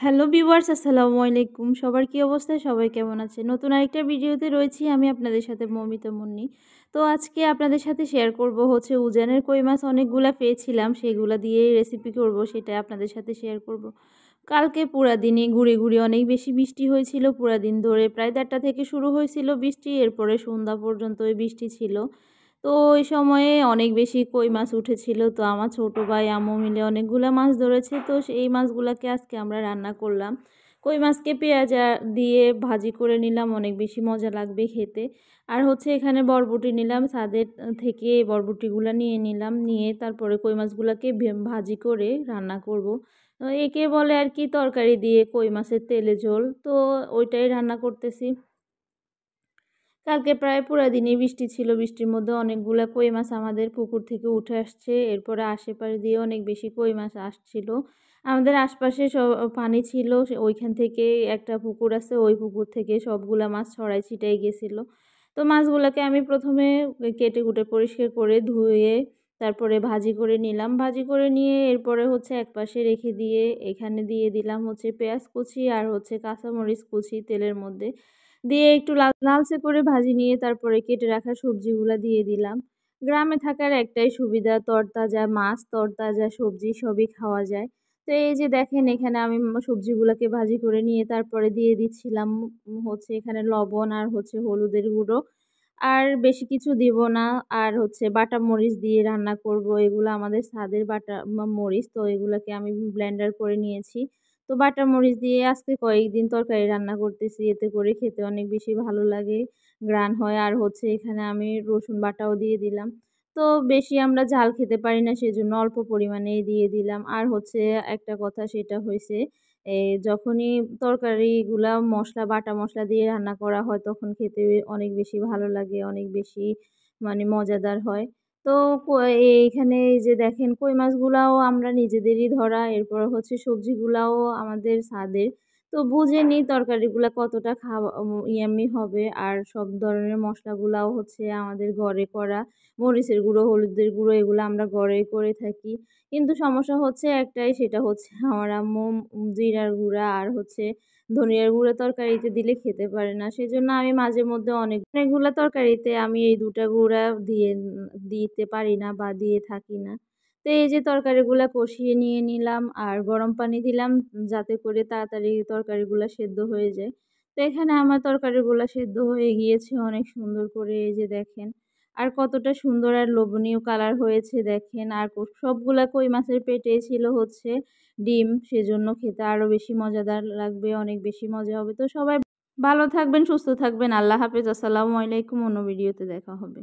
Hello viewers, আসসালামু আলাইকুম। সবার কি অবস্থা? সবাই কেমন আছে? নতুন আরেকটা ভিডিওতে রয়েছি আমি আপনাদের সাথে মৌমিতা মুন্নি। তো আজকে আপনাদের সাথে শেয়ার করব হচ্ছে উজানের কই মাছ অনেকগুলা পেয়েছিলাম, সেগুলা দিয়েই রেসিপি করব, সেটা আপনাদের সাথে শেয়ার করব। কালকে পুরা দিনই ঘুরে অনেক বেশি বৃষ্টি হয়েছিল। পুরা দিন ধরে প্রায় 4টা থেকে শুরু হয়েছিল বৃষ্টি, এরপরে সন্ধ্যা পর্যন্ত ওই বৃষ্টি ছিল। তো ওই সময়ে অনেক বেশি কই মাছ উঠেছিল। তো আমার ছোট ভাই আম্মু মিলে অনেকগুলা মাছ ধরেছে। তো এই মাছগুলাকে আজকে আমরা রান্না করলাম। কই মাছকে পেঁয়াজ দিয়ে ভাজি করে নিলাম, অনেক বেশি মজা লাগবে খেতে। আর হচ্ছে এখানে বরবটি নিলাম, ছাদের থেকে বরবটিগুলা নিয়ে নিলাম, নিয়ে তারপরে কই মাছগুলাকে ভাজি করে রান্না করব। একে বলে আর কি তরকারি দিয়ে কই মাছের তেলে ঝোল। তো ওইটাই রান্না করতেছি। কালকে প্রায় পুরা দিনই বৃষ্টি ছিল। বৃষ্টির মধ্যে অনেকগুলা কই মাছ আমাদের পুকুর থেকে উঠে আসছে। এরপরে আশেপাশ দিয়ে অনেক বেশি কই মাছ আসছিল। আমাদের আশপাশে সব পানি ছিল। ওইখান থেকে একটা পুকুর আছে, ওই পুকুর থেকে সবগুলা মাছ ছড়াই ছিটাই গেছিল। তো মাছগুলাকে আমি প্রথমে কেটে কুটে পরিষ্কার করে ধুয়ে তারপরে ভাজি করে নিলাম। ভাজি করে নিয়ে এরপরে হচ্ছে একপাশে রেখে দিয়ে এখানে দিয়ে দিলাম হচ্ছে পেঁয়াজ কুচি আর হচ্ছে কাঁচামরিচ কুচি তেলের মধ্যে দিয়ে একটু লালচে করে ভাজি নিয়ে তারপরে কেটে রাখা সবজিগুলা দিয়ে দিলাম। গ্রামে থাকার একটাই সুবিধা, তরতাজা মাছ, তরতাজা সবজি সবই খাওয়া যায়। তো এই যে দেখেন এখানে আমি সবজিগুলাকে ভাজি করে নিয়ে তারপরে দিয়ে দিচ্ছিলাম হচ্ছে এখানে লবণ আর হচ্ছে হলুদের গুঁড়ো। আর বেশি কিছু দিব না। আর হচ্ছে বাটা মরিচ দিয়ে রান্না করব। এগুলো আমাদের ছাদের বাটা মরিচ। তো এগুলাকে আমি ব্লেন্ডার করে নিয়েছি। তো বাটা মরিচ দিয়ে আজকে কয়েকদিন তরকারি রান্না করতেছি, এতে করে খেতে অনেক বেশি ভালো লাগে, ঘ্রাণ হয়। আর হচ্ছে এখানে আমি রসুন বাটাও দিয়ে দিলাম। তো বেশি আমরা ঝাল খেতে পারি না, সেজন্য অল্প পরিমাণেই দিয়ে দিলাম। আর হচ্ছে একটা কথা সেটা হইছে যখনই তরকারিগুলা বাটা মসলা দিয়ে রান্না করা হয় তখন খেতে অনেক বেশি ভালো লাগে, অনেক বেশি মানে মজাদার হয়। তো এইখানে এই যে দেখেন কই মাছগুলাও আমরা নিজেদেরই ধরা, এরপর হচ্ছে সবজিগুলাও আমাদের ছাদের। তো বুঝে নিই তরকারিগুলা কতটা খাওয়া ইয়াম্মি হবে। আর সব ধরনের মশলাগুলাও হচ্ছে আমাদের ঘরে করা। মরিচের গুঁড়ো, হলুদের গুঁড়ো এগুলো আমরা ঘরেই করে থাকি। কিন্তু সমস্যা হচ্ছে একটাই, সেটা হচ্ছে আমার আম্মু জিরার গুঁড়া আর হচ্ছে ধনিয়ার গুঁড়া তরকারিতে দিলে খেতে পারে না। সেজন্য আমি মাঝে মধ্যে অনেকগুলা তরকারিতে আমি এই ২ টা গুঁড়া দিতে পারি না বা দিয়ে থাকি না। তো এই যে তরকারিগুলা কষিয়ে নিয়ে নিলাম আর গরম পানি দিলাম যাতে করে তাড়াতাড়ি তরকারিগুলা সেদ্ধ হয়ে যায়। তো এখানে আমার তরকারিগুলা সেদ্ধ হয়ে গিয়েছে অনেক সুন্দর করে, এই যে দেখেন। আর কতটা সুন্দর আর লোভনীয় কালার হয়েছে দেখেন। আর সবগুলা কই মাছের পেটে ছিল হচ্ছে ডিম, সেজন্য খেতে আরো বেশি মজাদার লাগবে, অনেক বেশি মজা হবে। তো সবাই ভালো থাকবেন, সুস্থ থাকবেন। আল্লাহ হাফেজ। আসসালামু আলাইকুম। অন্য ভিডিওতে দেখা হবে।